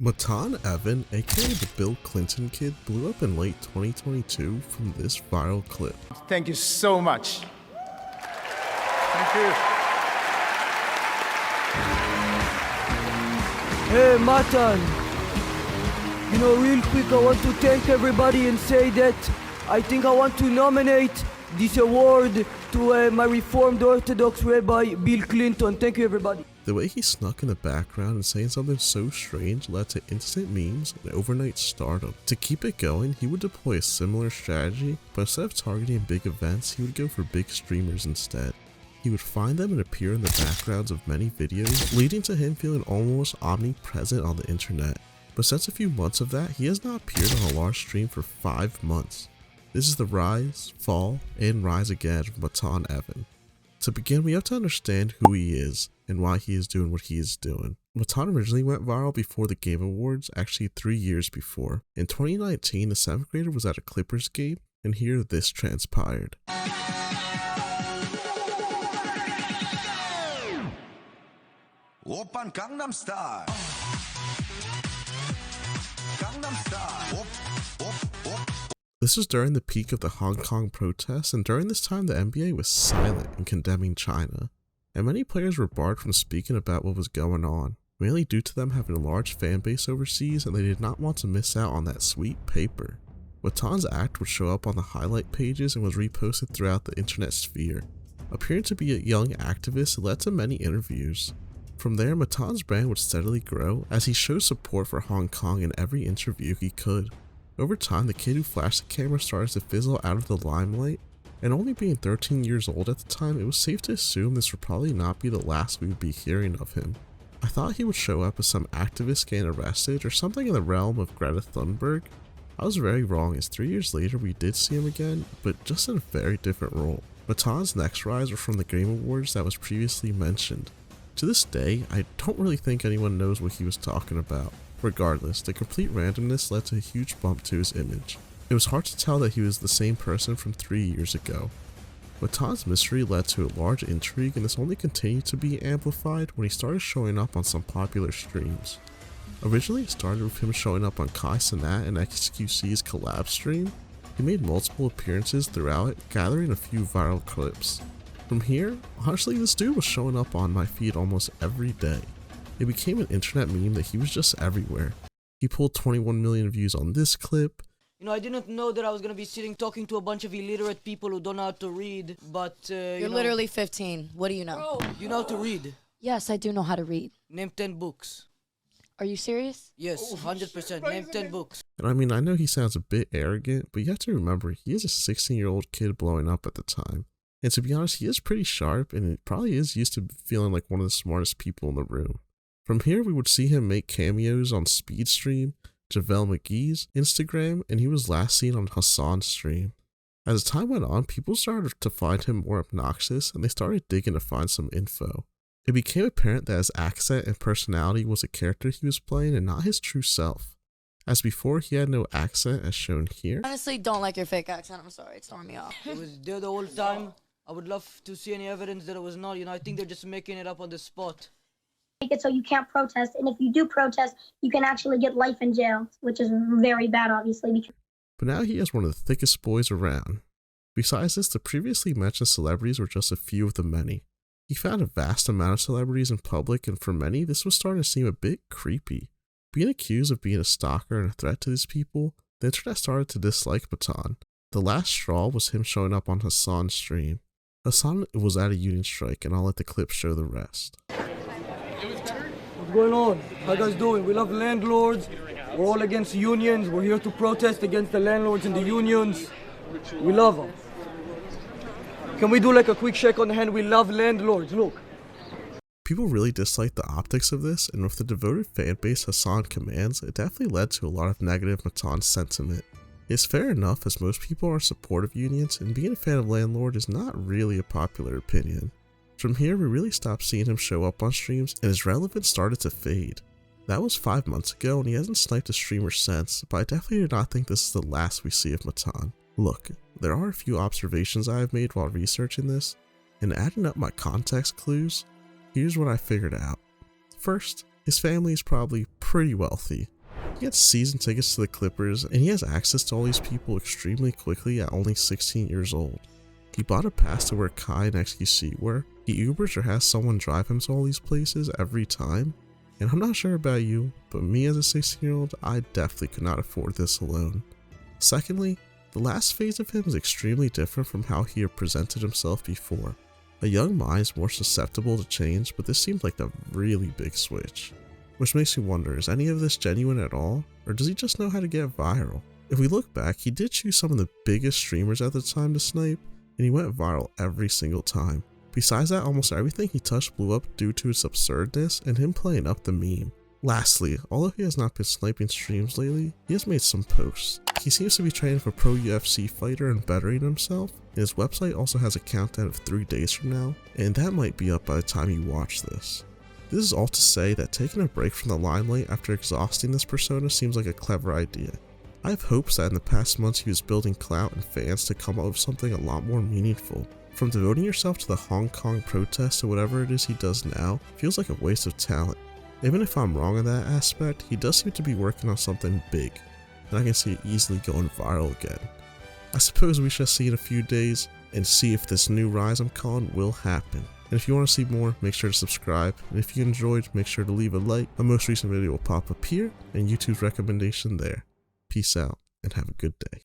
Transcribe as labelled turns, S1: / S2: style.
S1: Matan Evan, aka the Bill Clinton kid, blew up in late 2022 from this viral clip.
S2: Thank you so much. Thank you.
S3: Hey, Matan. Real quick, I want to thank everybody and say that I think I want to nominate this award to my Reformed Orthodox Rabbi Bill Clinton. Thank you, everybody.
S1: The way he snuck in the background and saying something so strange led to instant memes and overnight stardom. To keep it going, he would deploy a similar strategy, but instead of targeting big events, he would go for big streamers instead. He would find them and appear in the backgrounds of many videos, leading to him feeling almost omnipresent on the internet. But since a few months of that, he has not appeared on a large stream for 5 months. This is the rise, fall, and rise again of Matan Evan. To begin, we have to understand who he is and why he is doing what he is doing. Matan originally went viral before the Game Awards, actually 3 years before. In 2019, the 7th grader was at a Clippers game, and here this transpired.
S4: Oppan Gangnam Style. Gangnam Style.
S1: This was during the peak of the Hong Kong protests, and during this time the NBA was silent in condemning China, and many players were barred from speaking about what was going on, mainly due to them having a large fan base overseas and they did not want to miss out on that sweet paper. Matan's act would show up on the highlight pages and was reposted throughout the internet sphere. Appearing to be a young activist, it led to many interviews. From there, Matan's brand would steadily grow as he showed support for Hong Kong in every interview he could. Over time, the kid who flashed the camera started to fizzle out of the limelight, and only being 13 years old at the time, it was safe to assume this would probably not be the last we would be hearing of him. I thought he would show up as some activist getting arrested or something in the realm of Greta Thunberg. I was very wrong, as 3 years later we did see him again, but just in a very different role. Matan's next rise were from the Game Awards that was previously mentioned. To this day, I don't really think anyone knows what he was talking about. Regardless, the complete randomness led to a huge bump to his image. It was hard to tell that he was the same person from 3 years ago. Matan's mystery led to a large intrigue, and this only continued to be amplified when he started showing up on some popular streams. Originally it started with him showing up on Kai Cenat and XQC's collab stream. He made multiple appearances throughout it, gathering a few viral clips. From here, honestly this dude was showing up on my feed almost every day. It became an internet meme that he was just everywhere. He pulled 21 million views on this clip.
S3: I didn't know that I was going to be sitting talking to a bunch of illiterate people who don't know how to read, but
S5: You're literally 15. What do you know?
S3: Oh, you know how to read?
S5: Yes, I do know how to read.
S3: Name 10 books.
S5: Are you serious?
S3: Yes, 100%. Name 10 books.
S1: And I mean, I know he sounds a bit arrogant, but you have to remember, he is a 16-year-old kid blowing up at the time. And to be honest, he is pretty sharp, and it probably is used to feeling like one of the smartest people in the room. From here, we would see him make cameos on Speedstream, JaVale McGee's Instagram, and he was last seen on Hassan's stream. As time went on, people started to find him more obnoxious, and they started digging to find some info. It became apparent that his accent and personality was a character he was playing and not his true self. As before, he had no accent as shown here.
S5: Honestly, don't like your fake accent. I'm sorry, it's throwing me off.
S3: It was there the whole time. I would love to see any evidence that it was not. I think they're just making it up on the spot.
S6: Make it so you can't protest, and if you do protest, you can actually get life in jail, which is very bad, obviously.
S1: But now he has one of the thickest boys around. Besides this, the previously mentioned celebrities were just a few of the many. He found a vast amount of celebrities in public, and for many, this was starting to seem a bit creepy. Being accused of being a stalker and a threat to these people, the internet started to dislike Matan. The last straw was him showing up on Hassan's stream. Hassan was at a union strike, and I'll let the clip show the rest.
S3: What's going on? How you guys doing? We love landlords. We're all against unions. We're here to protest against the landlords and the unions. We love them. Can we do like a quick shake on the hand? We love landlords. Look.
S1: People really disliked the optics of this, and with the devoted fan base Hassan commands, it definitely led to a lot of negative Matan sentiment. It's fair enough, as most people are in support of unions, and being a fan of landlord is not really a popular opinion. From here, we really stopped seeing him show up on streams, and his relevance started to fade. That was 5 months ago, and he hasn't sniped a streamer since, but I definitely do not think this is the last we see of Matan. Look, there are a few observations I have made while researching this, and adding up my context clues, here's what I figured out. First, his family is probably pretty wealthy. He had season tickets to the Clippers, and he has access to all these people extremely quickly at only 16 years old. He bought a pass to where Kai and XQC were. He Ubers or has someone drive him to all these places every time. And I'm not sure about you, but me as a 16-year-old, I definitely could not afford this alone. Secondly, the last phase of him is extremely different from how he had presented himself before. A young mind is more susceptible to change, but this seemed like a really big switch. Which makes me wonder, is any of this genuine at all, or does he just know how to get viral? If we look back, he did choose some of the biggest streamers at the time to snipe, and he went viral every single time. Besides that, almost everything he touched blew up due to its absurdness and him playing up the meme. Lastly, although he has not been sniping streams lately, he has made some posts. He seems to be training for pro UFC fighter and bettering himself, and his website also has a countdown of 3 days from now, and that might be up by the time you watch this. This is all to say that taking a break from the limelight after exhausting this persona seems like a clever idea. I have hopes that in the past months he was building clout and fans to come up with something a lot more meaningful. From devoting yourself to the Hong Kong protests to whatever it is he does now feels like a waste of talent. Even if I'm wrong in that aspect, he does seem to be working on something big, and I can see it easily going viral again. I suppose we shall see in a few days and see if this new rise I'm calling will happen. And if you want to see more, make sure to subscribe, and if you enjoyed, make sure to leave a like. My most recent video will pop up here, and YouTube's recommendation there. Peace out, and have a good day.